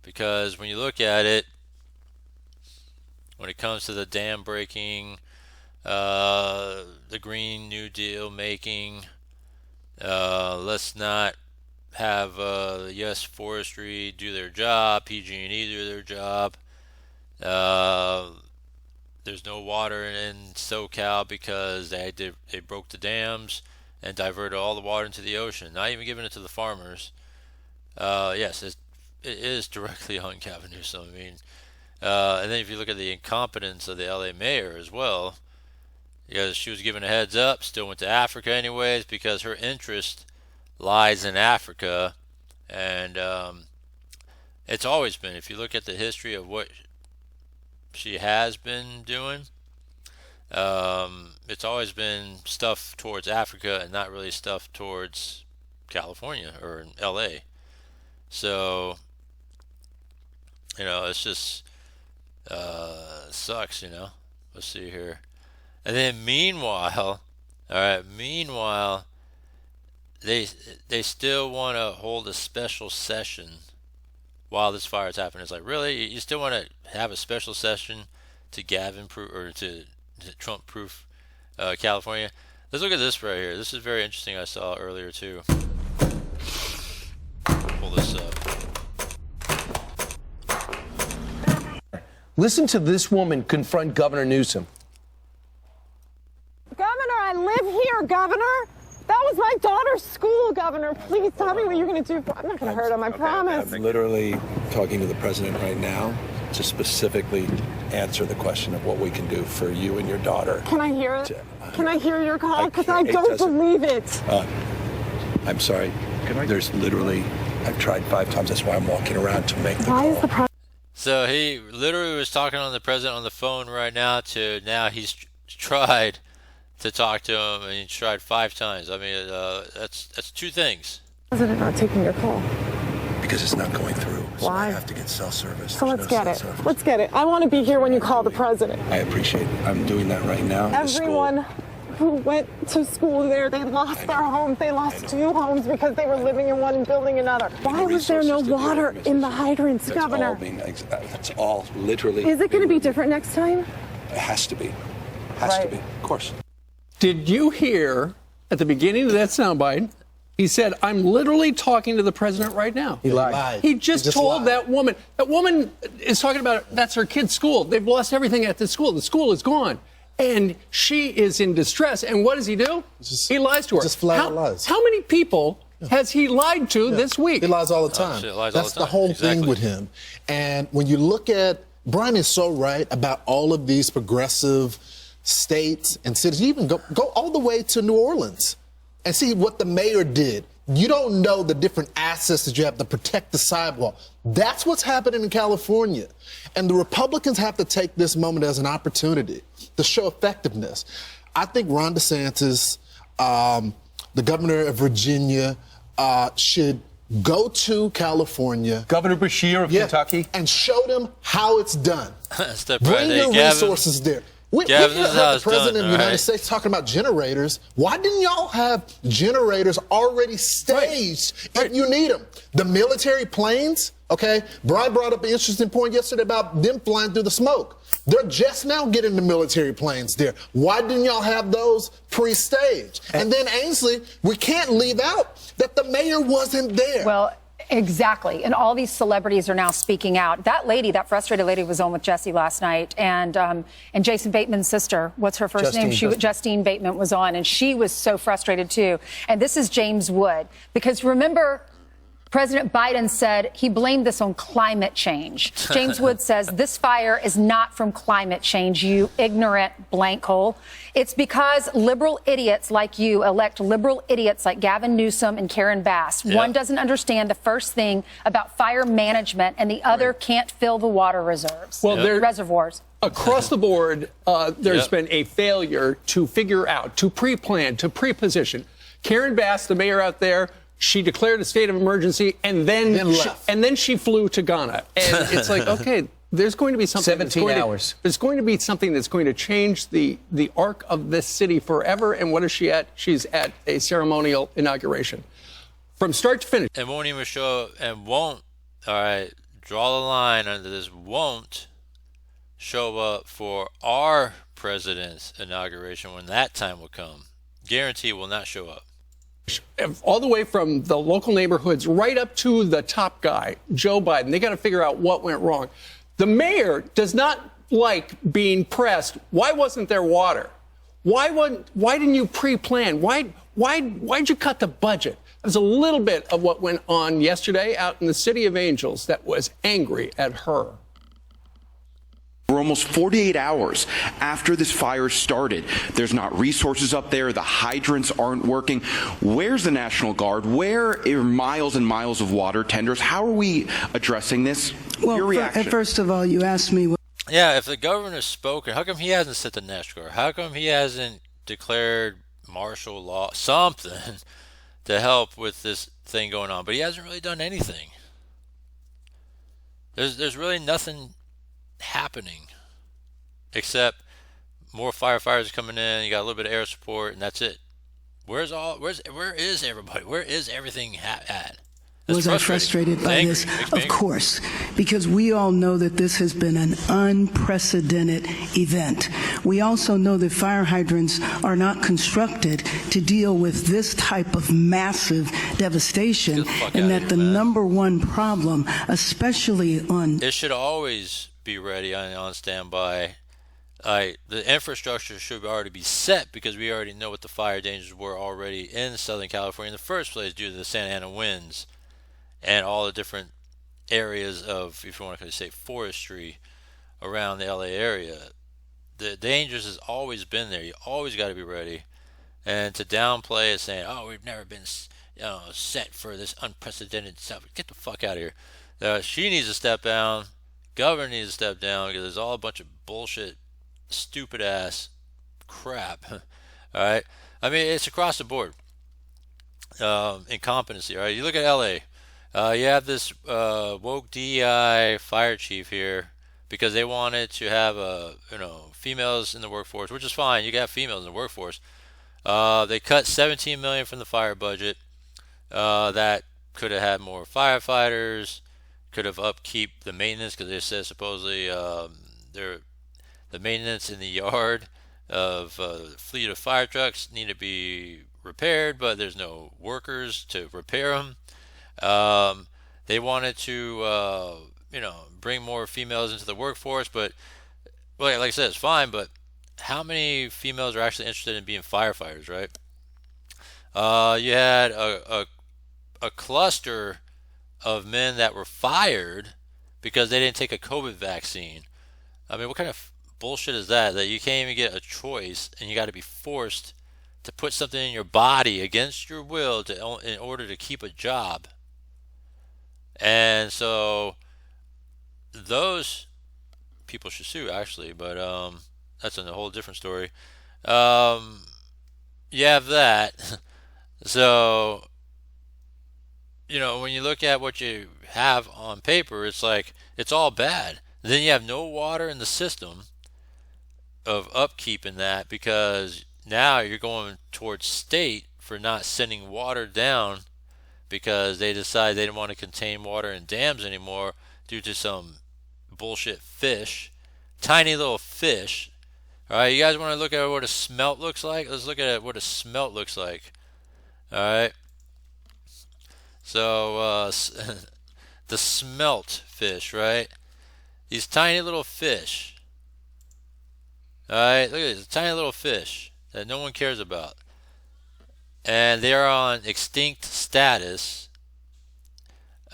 Because when you look at it, when it comes to the dam breaking, the Green New Deal making, let's not have U.S. Forestry do their job, PG&E do their job. There's no water in SoCal because they broke the dams and diverted all the water into the ocean, not even giving it to the farmers. Yes, it is directly on Gavin Newsom. I mean, and then if you look at the incompetence of the LA mayor as well, because she was given a heads up, still went to Africa anyways because her interest lies in Africa. And it's always been, if you look at the history of what she has been doing, it's always been stuff towards Africa and not really stuff towards California or LA. So, you know, it's just sucks, you know. Let's see here. And then meanwhile, they still want to hold a special session while this fire is happening. It's like, really? You still want to have a special session to Gavin-proof or to Trump-proof California? Let's look at this right here. This is very interesting. I saw earlier too. Pull this up.
Listen to this woman confront Governor Newsom.
Governor, I live here, Governor. That was my daughter's school, Governor. Please tell me what you're going to do. I'm not going to hurt him, I promise.
I'm literally talking to the president right now to specifically answer the question of what we can do for you and your daughter.
Can I hear it? Can I hear your call? Because I don't believe it.
I'm sorry. There's literally, I've tried 5 times. That's why I'm walking around to make the call.
So he literally was talking on the president on the phone right now to now he's tried to talk to him, and he tried 5 times. I mean, that's 2 things.
President not taking your call.
Because it's not going through. So
Why?
I have to get cell service.
So let's get it. Let's get it. I want to be here when you call the president.
I appreciate it. I'm doing that right now.
Everyone who went to school there, they lost their homes. They lost 2 homes because they were living in one and building another. Why was there no water in the hydrants, Governor?
That's all literally.
Is it going to be different next time?
It has to be. Has to be. Of course.
Did you hear at the beginning of that soundbite, he said, I'm literally talking to the president right now.
He lied.
He just told
lied.
that woman. That woman is talking about that's her kid's school. They've lost everything at the school. The school is gone. And she is in distress. And what does he do? He lies to her.
Just flat out lies.
How many people has he lied to this week?
He lies all the time. That's the whole thing with him. And when you look at, Brian is so right about all of these progressive states and cities. You even go all the way to New Orleans and see what the mayor did. You don't know the different assets that you have to protect the sidewalk. That's what's happening in California. And the Republicans have to take this moment as an opportunity to show effectiveness. I think Ron DeSantis, the governor of Virginia, should go to California.
Governor Beshear of Kentucky.
And show them how it's done.
Bring
your resources there. We heard the president of the United States talking about generators. Why didn't y'all have generators already staged if you need them? The military planes, Okay? Brian brought up an interesting point yesterday about them flying through the smoke. They're just now getting the military planes there. Why didn't y'all have those pre-staged? And then Ainsley, we can't leave out that the mayor wasn't there.
Well, exactly. And all these celebrities are now speaking out. That lady, that frustrated lady, was on with Jesse last night. And Jason Bateman's sister, what's her first name? Justine Bateman was on, and she was so frustrated too. And this is James Wood. Because remember, President Biden said he blamed this on climate change. James Wood says this fire is not from climate change, you ignorant blank hole. It's because liberal idiots like you elect liberal idiots like Gavin Newsom and Karen Bass. Yep. One doesn't understand the first thing about fire management, and the other can't fill the water reserves.
Well,
reservoirs.
Across the board, there's been a failure to figure out, to pre-plan, to pre-position. Karen Bass, the mayor out there, she declared a state of emergency, and then she flew to Ghana. And it's like, okay, there's going to be something.
17 hours.
There's going to be something that's going to change the arc of this city forever. And what is she at? She's at a ceremonial inauguration. From start to finish.
And won't even show up, and won't, all right, draw the line under this, won't show up for our president's inauguration when that time will come. Guarantee will not show up.
All the way from the local neighborhoods right up to the top guy, Joe Biden. They got to figure out what went wrong. The mayor does not like being pressed. Why wasn't there water? Why didn't you pre-plan? Why'd you cut the budget? There's a little bit of what went on yesterday out in the City of Angels that was angry at her.
We're almost 48 hours after this fire started. There's not resources up there. The hydrants aren't working. Where's the National Guard? Where are miles and miles of water tenders? How are we addressing this?
Well,
your reaction?
First of all, you asked me.
Yeah, if the governor's spoken, how come he hasn't sent the National Guard? How come he hasn't declared martial law, something, to help with this thing going on? But he hasn't really done anything. There's really nothing happening except more firefighters coming in. You got a little bit of air support, and that's it. Where is everybody? Where is everything at?
Was I frustrated by this? Of course, because we all know that this has been an unprecedented event. We also know that fire hydrants are not constructed to deal with this type of massive devastation, and that the number one problem, especially on...
It should always be ready on standby. The infrastructure should already be set because we already know what the fire dangers were already in Southern California in the first place due to the Santa Ana winds and all the different areas of, if you want to say, forestry around the LA area. The dangers has always been there. You always got to be ready. And to downplay it, saying, "Oh, we've never been set for this unprecedented stuff," get the fuck out of here. She needs to step down. Governor needs to step down because there's all a bunch of bullshit, stupid ass crap. All right, I mean it's across the board. Incompetency. All right, you look at LA. You have this woke DEI fire chief here because they wanted to have females in the workforce, which is fine. You got females in the workforce. They cut $17 million from the fire budget. That could have had more firefighters. Could have upkeep the maintenance because they said supposedly the maintenance in the yard of fleet of fire trucks need to be repaired, but there's no workers to repair them. They wanted to bring more females into the workforce, but like I said, it's fine, but how many females are actually interested in being firefighters, right? You had a cluster of men that were fired because they didn't take a COVID vaccine. I mean, what kind of bullshit is that you can't even get a choice and you got to be forced to put something in your body against your will in order to keep a job? And so those people should sue, actually, but that's a whole different story. You have that. So when you look at what you have on paper, it's like it's all bad. Then you have no water in the system of upkeep in that because now you're going towards state for not sending water down because they decided they didn't want to contain water in dams anymore due to some bullshit fish, tiny little fish. All right, you guys want to look at what a smelt looks like? Let's look at what a smelt looks like. All right. So the smelt fish, right? These tiny little fish. All right, look at this, tiny little fish that no one cares about. And they're on extinct status.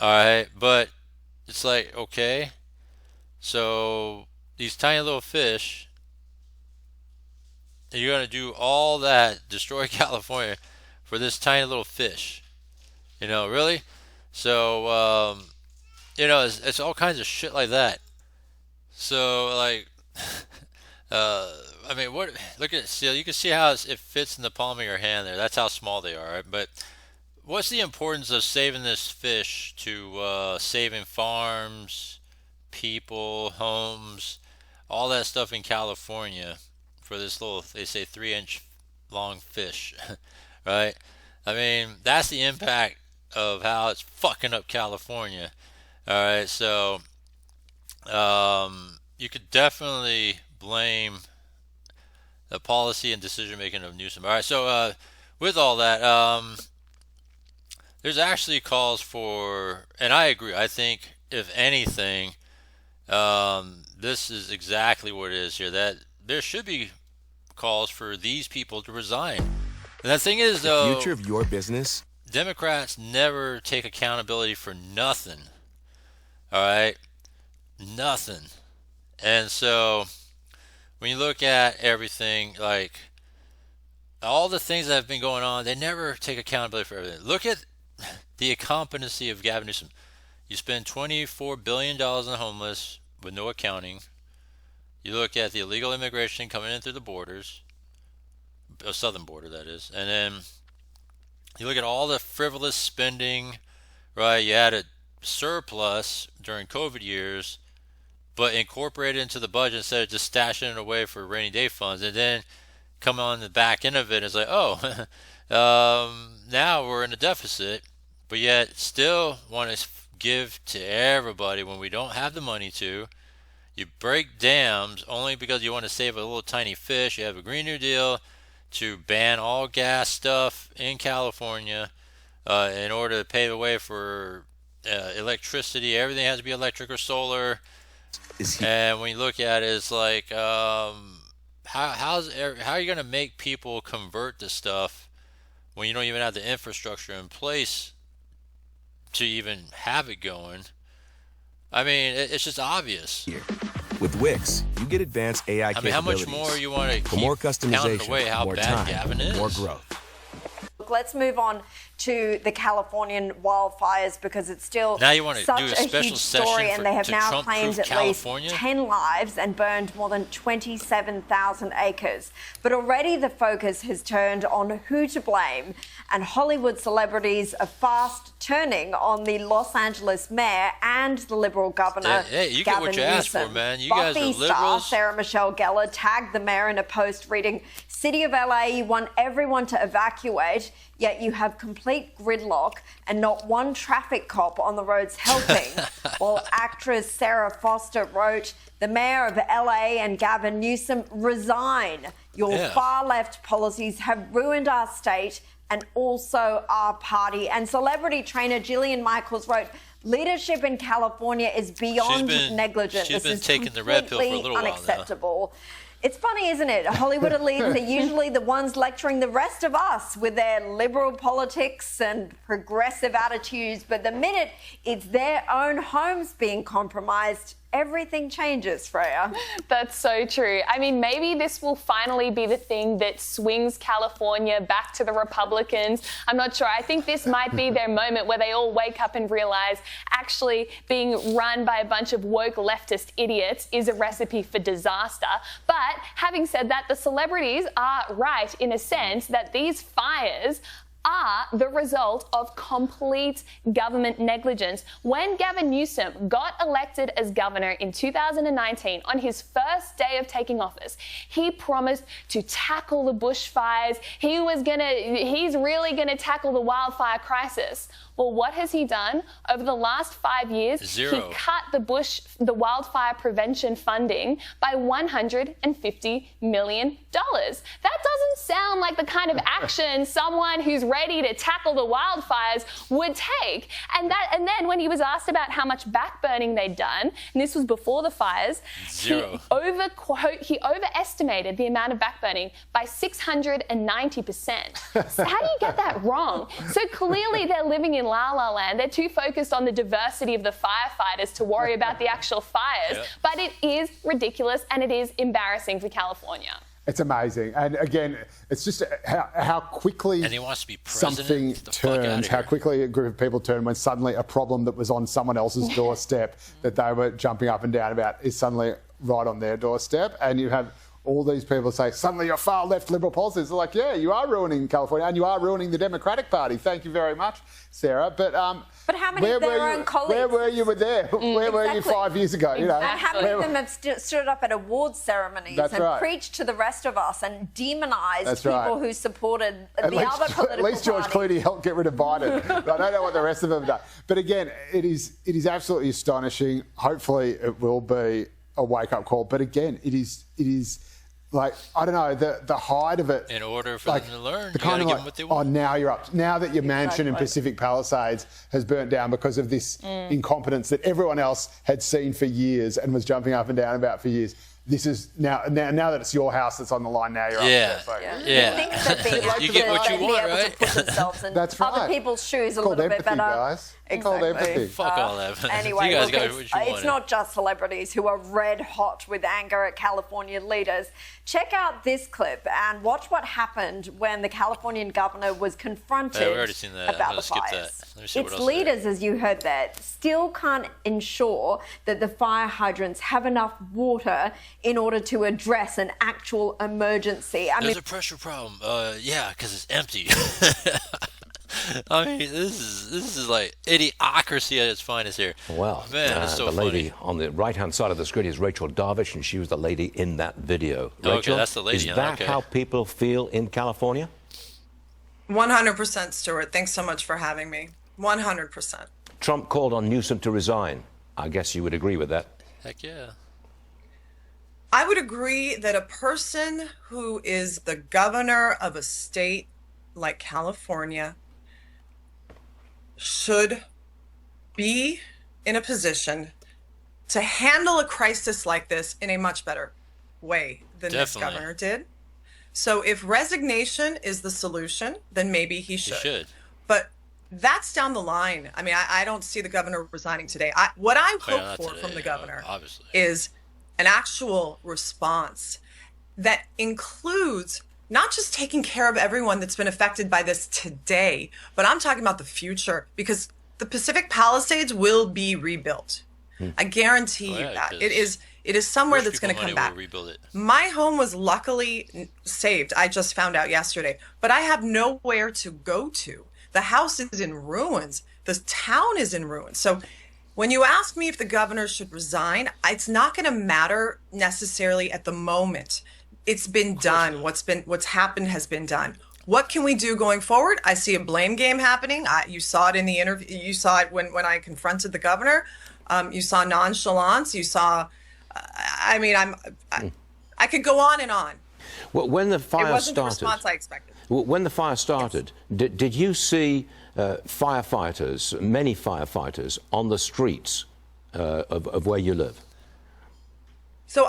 All right, but it's like, okay. So these tiny little fish, you're going to do all that, destroy California for this tiny little fish. You know, really? So, you know, it's all kinds of shit like that. So, like, I mean, what? Look at it. See, you can see how it fits in the palm of your hand there. That's how small they are. Right? But what's the importance of saving this fish to saving farms, people, homes, all that stuff in California for this little, they say 3-inch long fish, right? I mean, that's the impact of how it's fucking up California. All right, so you could definitely blame the policy and decision making of Newsom. All right, so with all that, there's actually calls for, and I agree, I think if anything, this is exactly what it is here, that there should be calls for these people to resign. And the thing is, though,
the future of your business,
Democrats never take accountability for nothing. All right, nothing. And so when you look at everything, like all the things that have been going on, they never take accountability for everything. Look at the incompetency of Gavin Newsom. You spend $24 billion on the homeless with no accounting. You look at the illegal immigration coming in through the borders, a southern border that is, and then you look at all the frivolous spending, right? You had a surplus during COVID years, but incorporate it into the budget instead of just stashing it away for rainy day funds, and then come on the back end of it, it's like, oh, now we're in a deficit, but yet still want to give to everybody when we don't have the money to. You break dams only because you want to save a little tiny fish. You have a Green New Deal to ban all gas stuff in California in order to pave the way for electricity. Everything has to be electric or solar. And when you look at it, it's like, how are you going to make people convert to stuff when you don't even have the infrastructure in place to even have it going? I mean, it's just obvious.
with Wix, you get advanced AI capabilities.
How much more you want to keep
more customization,
away how
more
bad
time,
Gavin is?
more growth.
Let's move on to the Californian wildfires because it's still
now you want to
such
do a
huge
special
story, and they have now
Trump
claimed at
California?
least 10 lives and burned more than 27,000 acres. But already the focus has turned on who to blame, and Hollywood celebrities are fast turning on the Los Angeles mayor and the Liberal governor,
Hey, you
Gavin
get what you asked for,
Newsom.
man. You
Buffy
guys are
star
liberals.
Sarah Michelle Gellar tagged the mayor in a post reading, "City of LA, you want everyone to evacuate, yet you have complete gridlock and not one traffic cop on the roads helping." While actress Sarah Foster wrote, "The mayor of LA and Gavin Newsom resign. Your far-left policies have ruined our state and also our party." And celebrity trainer Jillian Michaels wrote, "Leadership in California is beyond negligent.
She's
This
been
is
taking the red pill for a
completely
little while now.
unacceptable." It's funny, isn't it? Hollywood elites are usually the ones lecturing the rest of us with their liberal politics and progressive attitudes. But the minute it's their own homes being compromised, everything changes, Freya.
That's so true. I mean, maybe this will finally be the thing that swings California back to the Republicans. I'm not sure. I think this might be their moment where they all wake up and realize actually being run by a bunch of woke leftist idiots is a recipe for disaster. But having said that, the celebrities are right in a sense that these fires are the result of complete government negligence. When Gavin Newsom got elected as governor in 2019, on his first day of taking office, He promised to tackle the bushfires. He's really gonna tackle the wildfire crisis. Well, what has he done? Over the last 5 years,
Zero.
he cut the wildfire prevention funding by $150 million. That doesn't sound like the kind of action someone who's ready to tackle the wildfires would take. And then when he was asked about how much backburning they'd done, and this was before the fires,
Zero.
he overestimated the amount of backburning by 690%. So how do you get that wrong? So clearly they're living in La La Land. They're too focused on the diversity of the firefighters to worry about the actual fires.
Yep.
But it is ridiculous and it is embarrassing for California.
It's amazing. And again, it's just how quickly
And he wants to be president.
something
Get the fuck outta
turns, how
here.
quickly a group of people turn when suddenly a problem that was on someone else's doorstep that they were jumping up and down about is suddenly right on their doorstep. And you have all these people say, suddenly your far left liberal policies are like, yeah, you are ruining California and you are ruining the Democratic Party. Thank you very much, Sarah. But
how many of their own colleagues?
Where were you there? Where were you 5 years ago? You know,
And how many of them have stood up at awards ceremonies
That's
and
right.
preached to the rest of us and demonised
That's
people
right.
who supported
At
the other political
At least George
party?
Clooney helped get rid of Biden. I don't know what the rest of them have done. But again, it is absolutely astonishing. Hopefully it will be a wake-up call. But again, it is like, I don't know, the height of it.
In order for
like,
them to learn,
the
you gotta
kind of
give
like,
them what they want.
oh, now you're up. Now that your mansion in
Exactly.
Pacific Palisades has burnt down because of this incompetence that everyone else had seen for years and was jumping up and down about for years. This is now that it's your house that's on the line. Now you're
Yeah.
up there. So.
Yeah.
Think that being
You get what you
be
want,
able
right?
to put themselves in
That's
other
right.
people's shoes a
Called
little bit
empathy,
better.
guys.
Exactly.
Called empathy.
Fuck all that.
Anyway,
you guys
look,
got what you
it's
wanted.
not just celebrities who are red hot with anger at California leaders. Check out this clip and watch what happened when the Californian governor was confronted
Yeah, we've already seen that. I'm
about
gonna
the
skip that.
fires.
Let me see what
Its
else is
leaders, as you heard there, still can't ensure that the fire hydrants have enough water in order to address an actual emergency.
There's a pressure problem. Yeah, because it's empty. I mean, this is like idiocracy at its finest here.
Well,
man, it's so
the lady
funny.
on the right-hand side of the screen is Rachel Darvish, and she was the lady in that video.
Okay,
Rachel,
that's the lady,
Is
yeah,
that
okay.
how people feel in California?
100%, Stuart. Thanks so much for having me. 100%.
Trump called on Newsom to resign. I guess you would agree with that.
Heck yeah.
I would agree that a person who is the governor of a state like California should be in a position to handle a crisis like this in a much better way than this
Definitely.
governor did. So if resignation is the solution, then maybe he should. But that's down the line. I mean, I don't see the governor resigning today. What I
Oh, yeah,
hope
not
for
today,
from the governor
obviously.
is an actual response that includes not just taking care of everyone that's been affected by this today, but I'm talking about the future, because the Pacific Palisades will be rebuilt. I guarantee
Oh,
you
yeah,
that.
'cause
It is somewhere
rich
that's going to
people
come
money
back.
will rebuild it.
My home was luckily saved. I just found out yesterday, but I have nowhere to go to. The house is in ruins. The town is in ruins. So when you ask me if the governor should resign, it's not going to matter necessarily at the moment. It's been done. What's happened has been done. What can we do going forward? I see a blame game happening. You saw it in the interview. You saw it when I confronted the governor. You saw nonchalance. You saw. I could go on and on.
Well, when the fire
It wasn't the
started,
response I expected.
when the fire started, did you see firefighters, many firefighters, on the streets of where you live?
So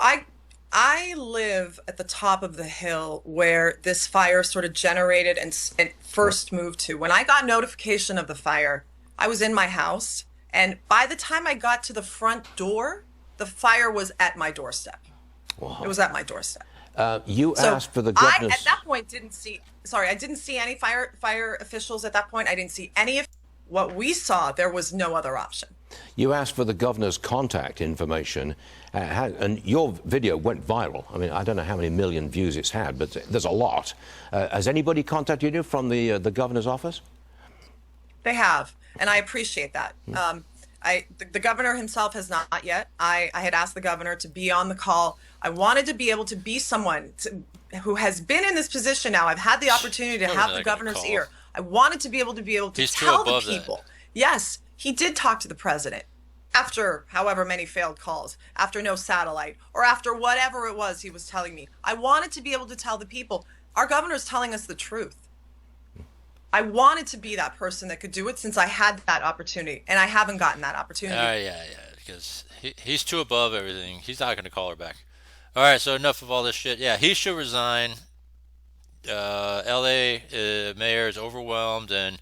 I live at the top of the hill where this fire sort of generated and first moved to. When I got notification of the fire, I was in my house, and by the time I got to the front door, the fire was at my doorstep.
Wow.
It was at my doorstep.
You
So
asked for the
I,
governor's...
at that point, didn't see any fire officials at that point. I didn't see any of what we saw. There was no other option.
You asked for the governor's contact information, and your video went viral. I mean, I don't know how many million views it's had, but there's a lot. Has anybody contacted you from the governor's office?
They have, and I appreciate that. The governor himself has not yet. I had asked the governor to be on the call. I wanted to be able to be someone who has been in this position now. I've had the opportunity to have the governor's ear. I wanted to be able to tell the people. Yes, he did talk to the president after however many failed calls, after no satellite, or after whatever it was he was telling me. I wanted to be able to tell the people, our governor's telling us the truth. I wanted to be that person that could do it since I had that opportunity, and I haven't gotten that opportunity.
Yeah, because he's too above everything. He's not going to call her back. All right, so enough of all this shit. Yeah, he should resign. L.A. Mayor is overwhelmed, and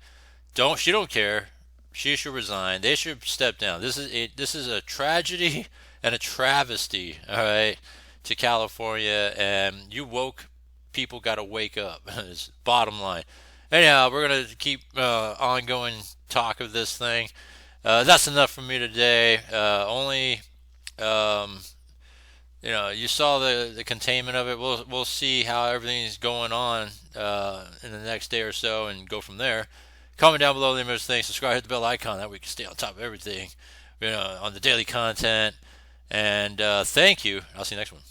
she don't care. She should resign. They should step down. This is a tragedy and a travesty, all right, to California, and you woke people got to wake up. It's bottom line. Anyhow, we're going to keep ongoing talk of this thing. That's enough for me today. You saw the containment of it. We'll see how everything's going on in the next day or so and go from there. Comment down below the image thing. Subscribe, hit the bell icon. That way we can stay on top of everything, on the daily content. And thank you. I'll see you next one.